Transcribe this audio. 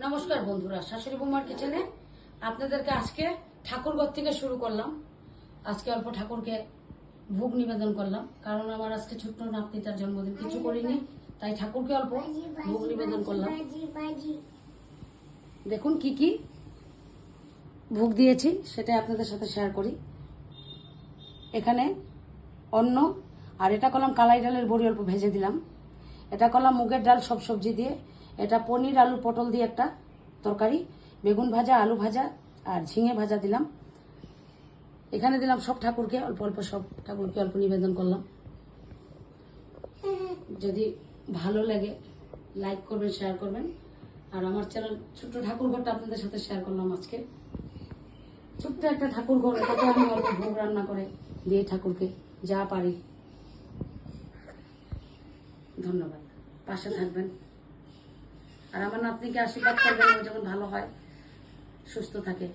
নমস্কার বন্ধুরা, শাশুড়ি বৌমার কিচেনে আপনাদেরকে আজকে ঠাকুরঘর থেকে শুরু করলাম। আজকে অল্প ঠাকুরকে ভোগ নিবেদন করলাম, কারণ আমার আজকে ছোট্ট নাতনি, তার জন্মদিন, কিছু করিনি, তাই ঠাকুরকে অল্প ভোগ নিবেদন করলাম। দেখুন কি কি ভোগ দিয়েছি সেটা আপনাদের সাথে শেয়ার করি। এখানে অন্ন, আর এটা করলাম কালাই ডালের বড়ি, অল্প ভেজে দিলাম। এটা করলাম মুগের ডাল সব সবজি দিয়ে। এটা পনির আলু পটল দিয়ে একটা তরকারি, বেগুন ভাজা, আলু ভাজা আর ঝিঙে ভাজা দিলাম। এখানে দিলাম সব ঠাকুরকে অল্প অল্প, সব ঠাকুরকে অল্প নিবেদন করলাম। যদি ভালো লাগে লাইক করবেন, শেয়ার করবেন। আর আমার চ্যানেল ছোট্ট ঠাকুর ঘরটা আপনাদের সাথে শেয়ার করলাম আজকে। ছোট্ট একটা ঠাকুর ঘর, এটাকে আমি অল্প ভোগ রান্না করে দিয়ে ঠাকুরকে যা পারি। ধন্যবাদ, পাশে থাকবেন আর আমার নাতনিকে আশীর্বাদ করবেন, ও যেমন ভালো হয়, সুস্থ থাকে।